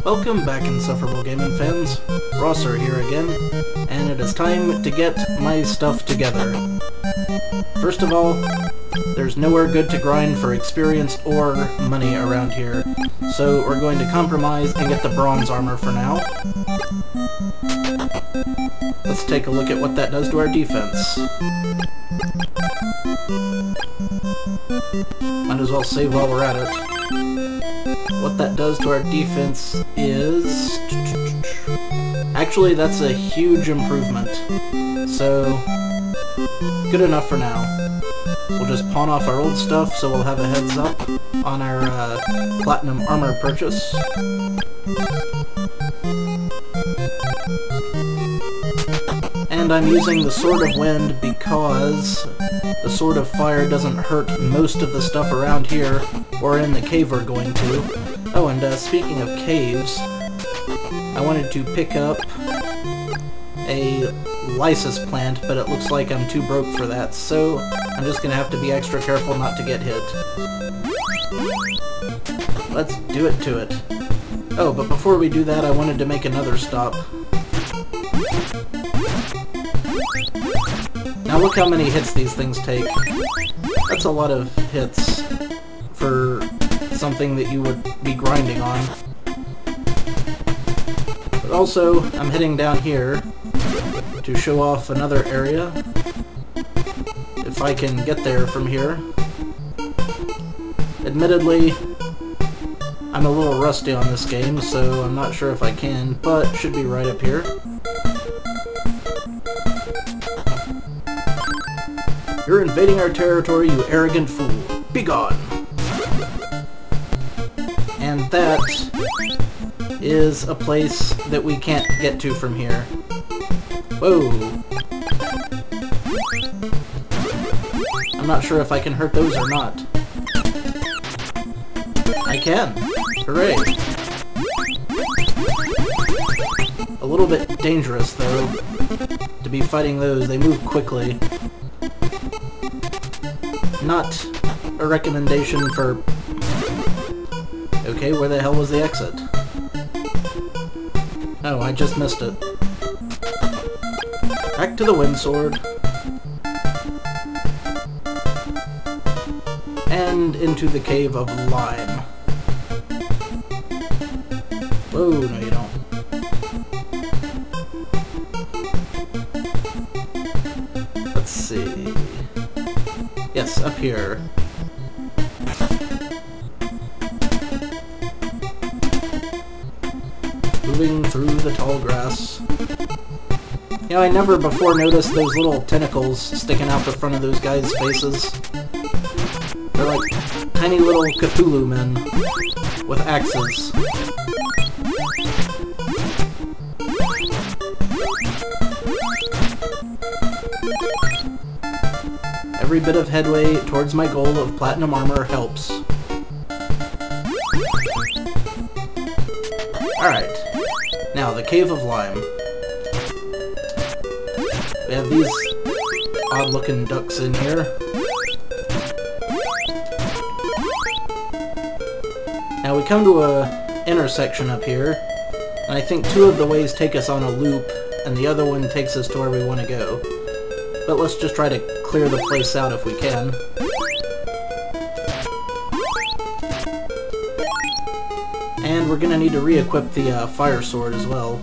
Welcome back, Insufferable Gaming fans. Rosser here again, and it is time to get my stuff together. First of all, there's nowhere good to grind for experience or money around here, so we're going to compromise and get the bronze armor for now. Let's take a look at what that does to our defense. Might as well save while we're at it. What that does to our defense is... Actually, that's a huge improvement. So, good enough for now. We'll just pawn off our old stuff so we'll have a heads up on our platinum armor purchase. And I'm using the Sword of Wind because the Sword of Fire doesn't hurt most of the stuff around here, or in the cave we're going to. Oh, and speaking of caves, I wanted to pick up a Lysis plant, but it looks like I'm too broke for that, so I'm just gonna have to be extra careful not to get hit. Let's do it to it. Oh, but before we do that, I wanted to make another stop. Now look how many hits these things take. That's a lot of hits for something that you would be grinding on. But also, I'm heading down here to show off another area, if I can get there from here. Admittedly, I'm a little rusty on this game, so I'm not sure if I can, but should be right up here. You're invading our territory, you arrogant fool. Begone! And that is a place that we can't get to from here. Whoa! I'm not sure if I can hurt those or not. I can! Hooray! A little bit dangerous, though, to be fighting those. They move quickly. Not a recommendation for... Okay, where the hell was the exit? Oh, I just missed it. Back to the wind sword. And into the cave of lime. Whoa, no you don't. Let's see... Yes, up here. Moving through the tall grass. You know, I never before noticed those little tentacles sticking out the front of those guys' faces. They're like tiny little Cthulhu men with axes. Every bit of headway towards my goal of platinum armor helps. Alright, now the Cave of Lime. We have these odd-looking ducks in here. Now we come to a intersection up here, and I think two of the ways take us on a loop, and the other one takes us to where we want to go. But let's just try to clear the place out if we can. And we're gonna need to re-equip the fire sword as well.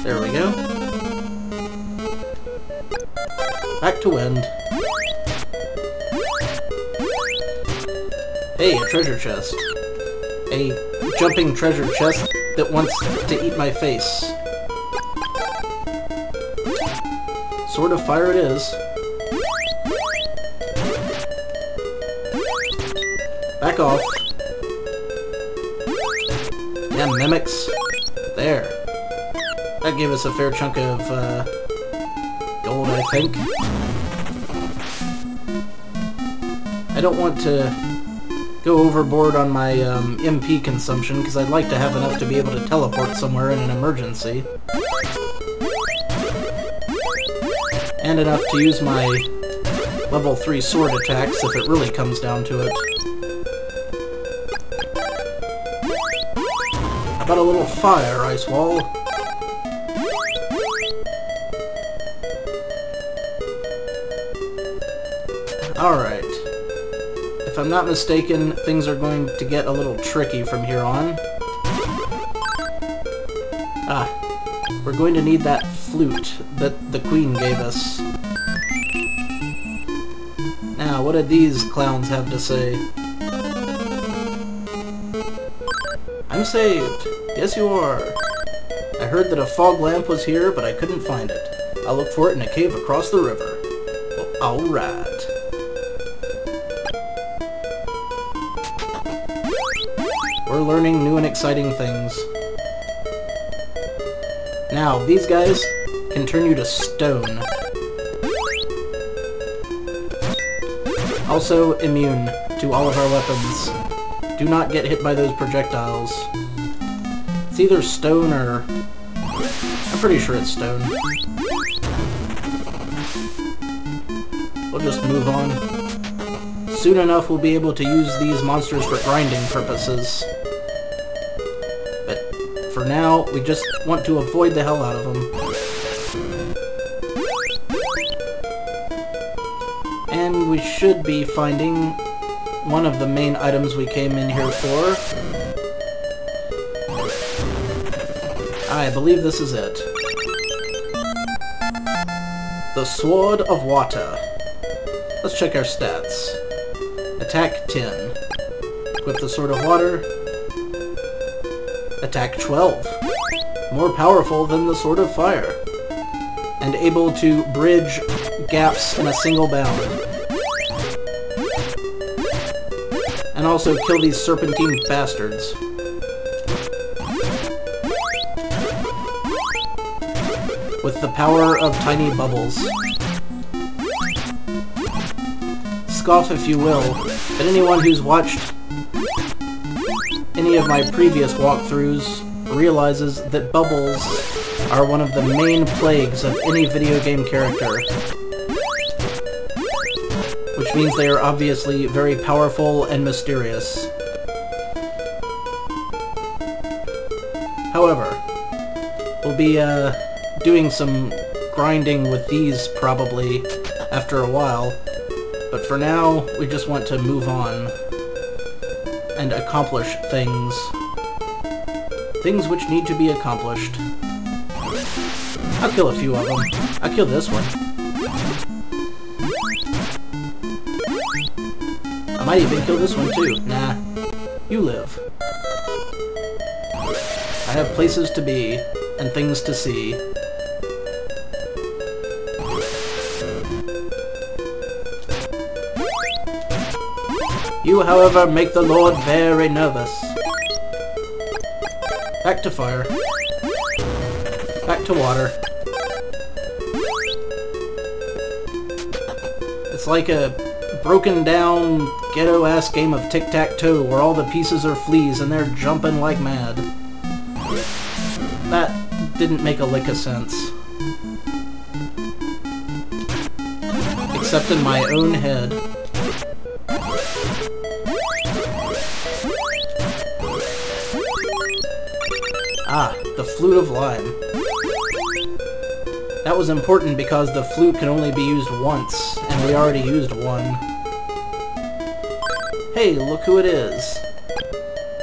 There we go. Back to wind. Hey, a treasure chest. A jumping treasure chest that wants to eat my face. Sword of Fire it is. Back off. Yeah, mimics. There. That gave us a fair chunk of gold, I think. I don't want to go overboard on my MP consumption, because I'd like to have enough to be able to teleport somewhere in an emergency. And enough to use my level 3 sword attacks if it really comes down to it. How about a little fire, Ice Wall? Alright. If I'm not mistaken, things are going to get a little tricky from here on. Ah. We're going to need that flute that the Queen gave us. Now, what did these clowns have to say? I'm saved. Yes, you are. I heard that a fog lamp was here, but I couldn't find it. I'll look for it in a cave across the river. Well, alright. We're learning new and exciting things. Now, these guys can turn you to stone. Also immune to all of our weapons. Do not get hit by those projectiles. It's either stone or... I'm pretty sure it's stone. We'll just move on. Soon enough we'll be able to use these monsters for grinding purposes. But for now, we just want to avoid the hell out of them. And we should be finding one of the main items we came in here for. I believe this is it. The Sword of Water. Let's check our stats. Attack 10. Equip the Sword of Water. Attack 12. More powerful than the Sword of Fire. And able to bridge gaps in a single bound. And also kill these serpentine bastards. With the power of tiny bubbles. Scoff if you will, but anyone who's watched any of my previous walkthroughs realizes that bubbles are one of the main plagues of any video game character. Which means they are obviously very powerful and mysterious. However, we'll be doing some grinding with these probably after a while, but for now we just want to move on and accomplish things. Things which need to be accomplished. I'll kill a few of them. I'll kill this one. I might even kill this one too. Nah. You live. I have places to be and things to see. You, however, make the Lord very nervous. Back to fire. Back to water. It's like a broken down, ghetto-ass game of tic-tac-toe where all the pieces are fleas and they're jumping like mad. That didn't make a lick of sense. Except in my own head. Ah, the Flute of Lime. That was important because the flute can only be used once, and we already used one. Hey, look who it is.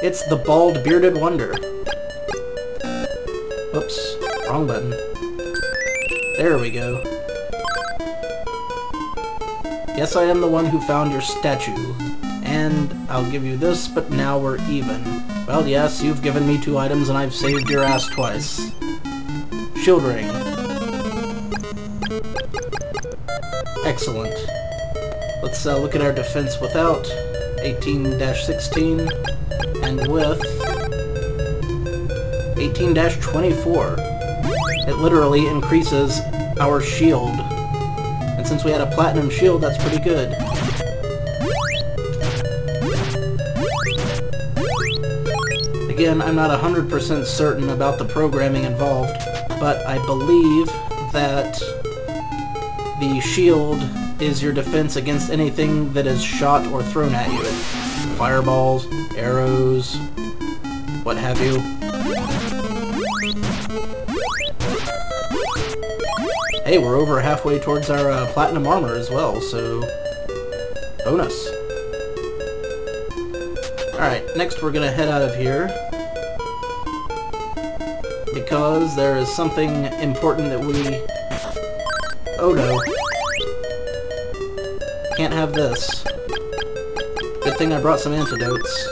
It's the Bald Bearded Wonder. Oops, wrong button. There we go. Yes, I am the one who found your statue. And I'll give you this, but now we're even. Well, yes, you've given me 2 items and I've saved your ass twice. Shield ring. Excellent. Let's look at our defense without 18-16 and with 18-24. It literally increases our shield. And since we had a platinum shield, that's pretty good. Again, I'm not 100% certain about the programming involved, but I believe that the shield is your defense against anything that is shot or thrown at you. Fireballs, arrows, what have you. Hey, we're over halfway towards our platinum armor as well, so bonus. Alright, next we're gonna head out of here because there is something important that we... Oh no. Can't have this. Good thing I brought some antidotes.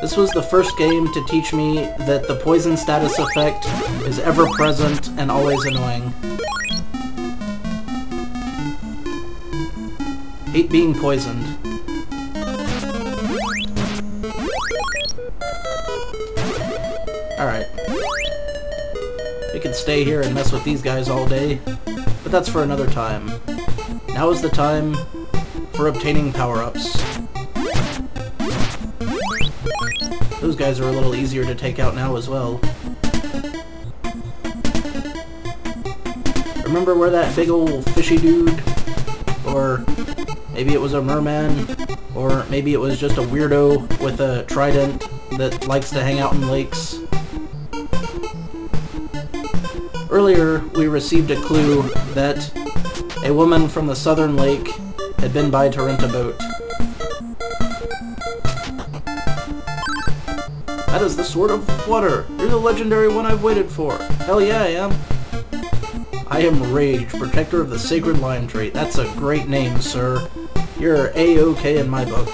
This was the first game to teach me that the poison status effect is ever present and always annoying. Hate being poisoned. Alright. We can stay here and mess with these guys all day, but that's for another time. Now is the time for obtaining power-ups. Those guys are a little easier to take out now as well. Remember where that big old fishy dude? Or maybe it was a merman? Or maybe it was just a weirdo with a trident that likes to hang out in lakes? Earlier, we received a clue that a woman from the southern lake had been by to rent a boat. That is the Sword of Water! You're the legendary one I've waited for! Hell yeah, I am! I am Rage, protector of the sacred lime tree. That's a great name, sir. You're A-OK in my book.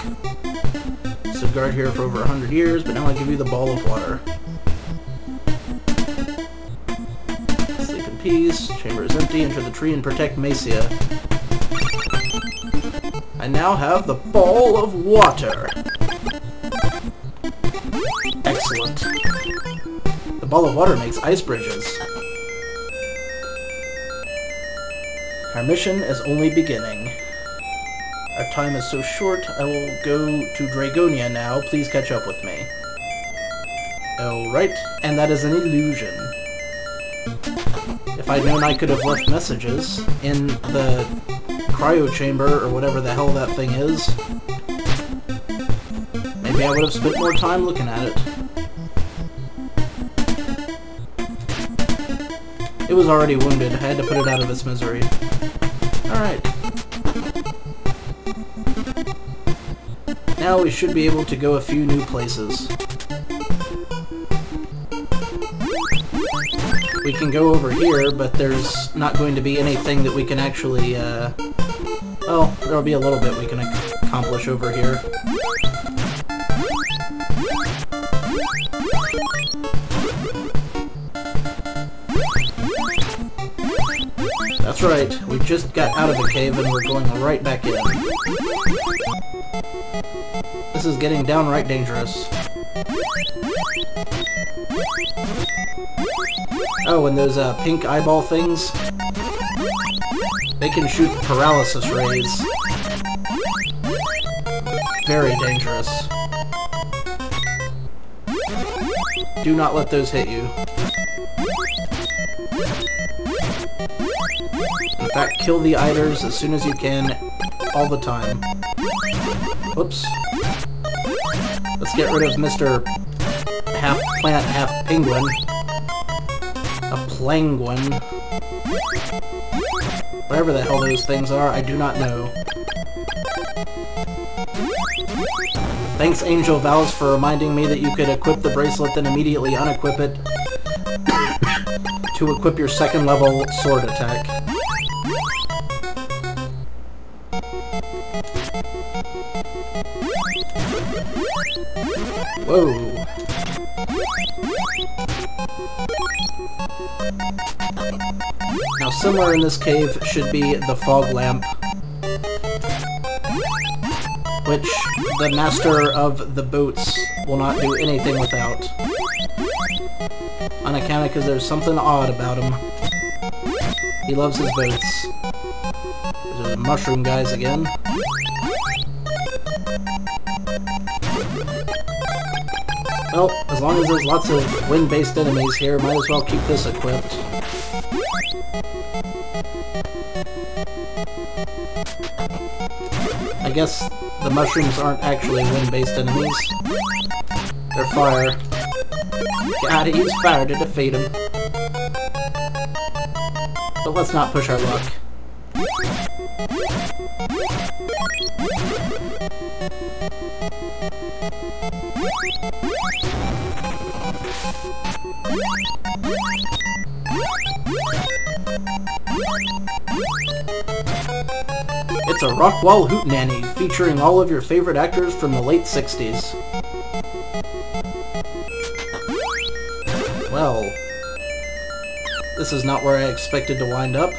Stood guard here for over 100 years, but now I give you the Ball of Water. Sleep in peace. Chamber is empty. Enter the tree and protect Macia. I now have the Ball of Water! Excellent. The Ball of Water makes ice bridges. Our mission is only beginning. Our time is so short, I will go to Dragonia now. Please catch up with me. Alright, and that is an illusion. If I'd known I could have left messages in the cryo chamber, or whatever the hell that thing is, maybe I would have spent more time looking at it. It was already wounded. I had to put it out of its misery. Alright. Now we should be able to go a few new places. We can go over here, but there's not going to be anything that we can actually, well, there'll be a little bit we can accomplish over here. That's right, we just got out of the cave and we're going right back in. This is getting downright dangerous. Oh, and those pink eyeball things, they can shoot paralysis rays. Very dangerous. Do not let those hit you. In fact, kill the eiders as soon as you can, all the time. Oops. Let's get rid of Mr. half plant, half penguin. A planguin. Whatever the hell those things are, I do not know. Thanks, Angel Vows, for reminding me that you could equip the bracelet, then immediately unequip it to equip your second level sword attack. Whoa. Now, somewhere in this cave should be the fog lamp, which the master of the boats will not do anything without. On account of because there's something odd about him. He loves his boats. There's the mushroom guys again. Well, as long as there's lots of wind-based enemies here, might as well keep this equipped. I guess the mushrooms aren't actually wind-based enemies. They're fire. Gotta use fire to defeat him. But let's not push our luck. It's a Rockwall Hootenanny, featuring all of your favorite actors from the late 60s. Well, this is not where I expected to wind up.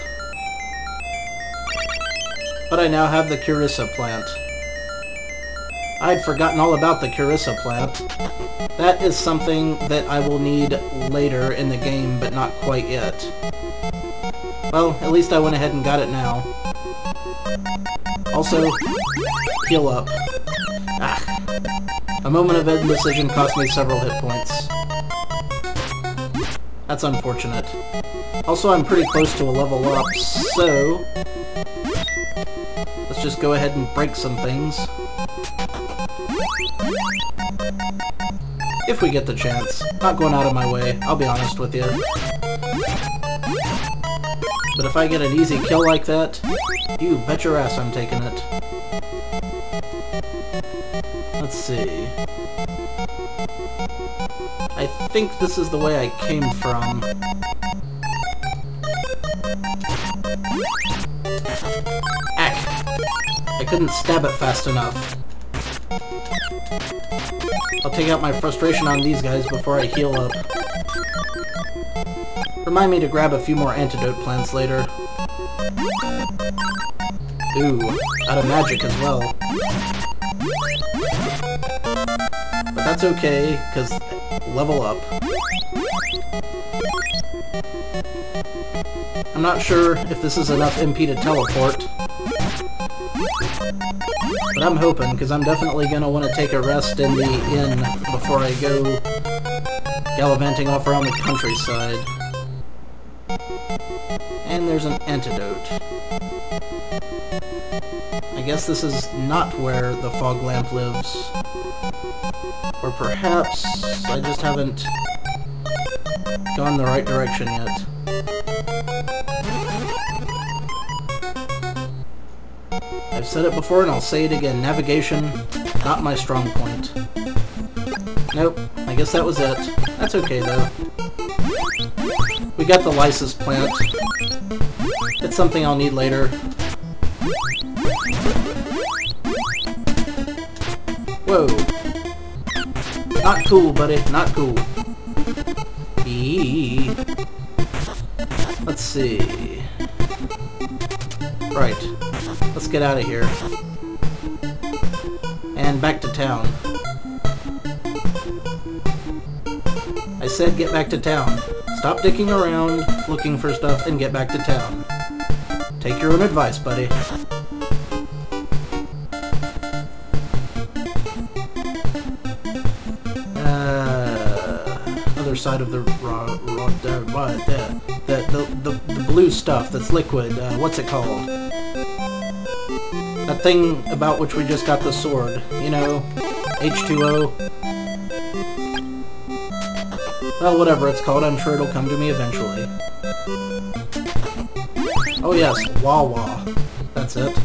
But I now have the Kirisa plant. I'd forgotten all about the Kirisa plant. That is something that I will need later in the game, but not quite yet. Well, at least I went ahead and got it now. Also, heal up. Ah. A moment of indecision cost me several hit points. That's unfortunate. Also, I'm pretty close to a level up, so let's just go ahead and break some things. If we get the chance. Not going out of my way, I'll be honest with you. But if I get an easy kill like that, you bet your ass I'm taking it. Let's see. I think this is the way I came from. Ack! I couldn't stab it fast enough. I'll take out my frustration on these guys before I heal up. Remind me to grab a few more antidote plants later. Ooh, out of magic as well. But that's okay, because level up. I'm not sure if this is enough MP to teleport. But I'm hoping, because I'm definitely going to want to take a rest in the inn before I go gallivanting off around the countryside. And there's an antidote. I guess this is not where the fog lamp lives. Or perhaps I just haven't gone the right direction yet. I've said it before and I'll say it again. Navigation, not my strong point. Nope, I guess that was it. That's okay though. We got the Lysis plant. It's something I'll need later. Whoa. Not cool, buddy. Not cool. Eee. Let's see. Right. Let's get out of here. And back to town. I said get back to town. Stop dicking around, looking for stuff, and get back to town. Take your own advice, buddy. Other side of the the blue stuff that's liquid. What's it called? That thing about which we just got the sword. You know, H2O. Well, whatever it's called, I'm sure it'll come to me eventually. Oh yes, Wawa. That's it.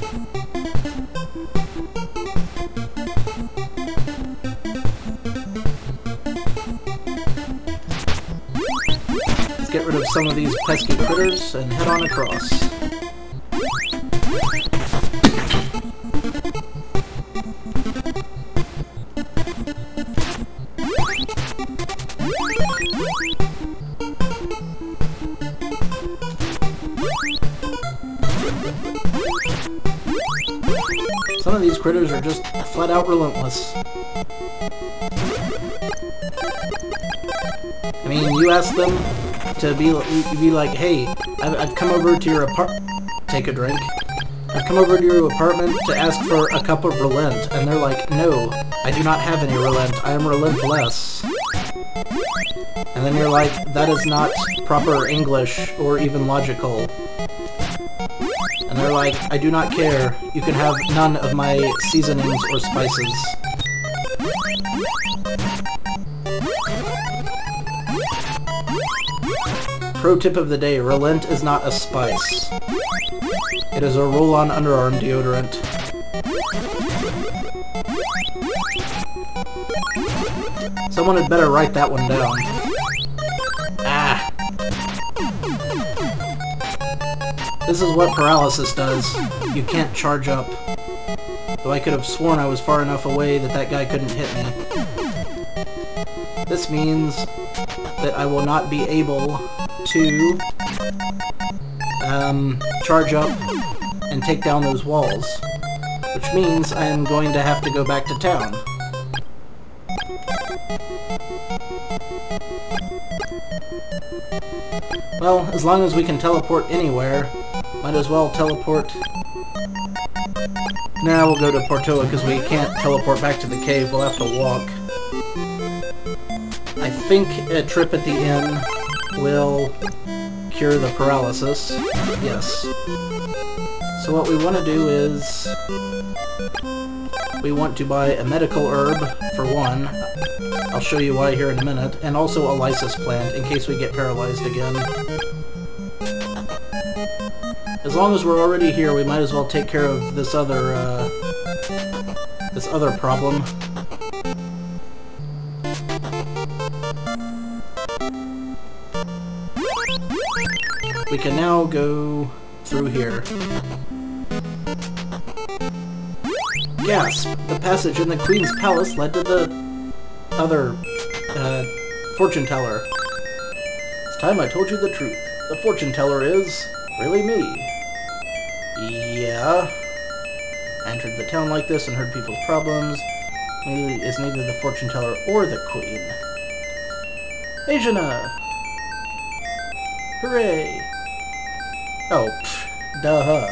Let's get rid of some of these pesky critters and head on across. Some of these critters are just flat out relentless. I mean, you ask them to be like, hey, I've come over to your apartment. Take a drink. I've come over to your apartment to ask for a cup of relent, and they're like, no, I do not have any relent. I am relentless. And then you're like, that is not proper English or even logical. And And they're like, I do not care. You can have none of my seasonings or spices. Pro tip of the day, relent is not a spice. It is a roll-on underarm deodorant. Someone had better write that one down. Ah! This is what paralysis does. You can't charge up. Though I could have sworn I was far enough away that that guy couldn't hit me. This means that I will not be able to charge up and take down those walls. Which means I am going to have to go back to town. Well, as long as we can teleport anywhere, might as well teleport... Nah, we'll go to Portoa because we can't teleport back to the cave, we'll have to walk. I think a trip at the inn will cure the paralysis. Yes. So what we want to do is... we want to buy a medical herb, for one. I'll show you why here in a minute. And also a lysis plant, in case we get paralyzed again. As long as we're already here, we might as well take care of this other problem. We can now go through here. Gasp! The passage in the Queen's Palace led to the other, fortune teller. It's time I told you the truth. The fortune teller is really me. Yeah. I entered the town like this and heard people's problems. Is neither the fortune teller or the Queen. Ajana! Hooray! Oh, pfft, duh.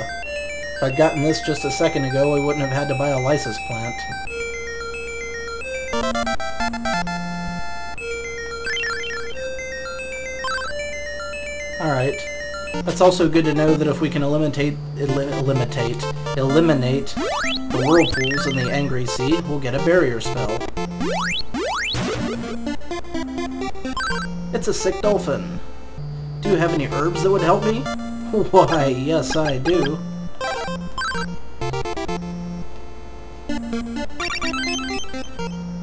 If I'd gotten this just a second ago, we wouldn't have had to buy a lysis plant. Alright. That's also good to know that if we can eliminate the whirlpools in the Angry Sea, we'll get a barrier spell. It's a sick dolphin. Do you have any herbs that would help me? Why, yes I do.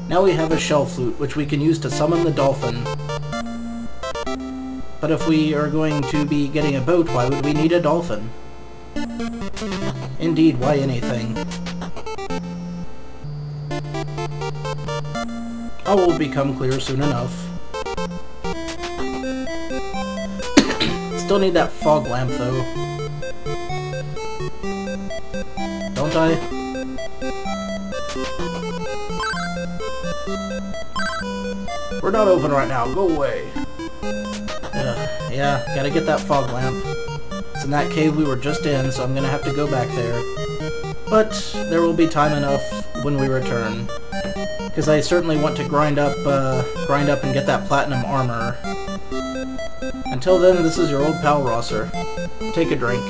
Now we have a shell flute, which we can use to summon the dolphin. But if we are going to be getting a boat, why would we need a dolphin? Indeed, why anything? All will become clear soon enough. Still need that fog lamp, though. Don't I? We're not open right now. Go away. Yeah, gotta get that fog lamp. It's in that cave we were just in, so I'm gonna have to go back there. But there will be time enough when we return. Because I certainly want to grind up and get that platinum armor. Until then, this is your old pal Rosser. Take a drink.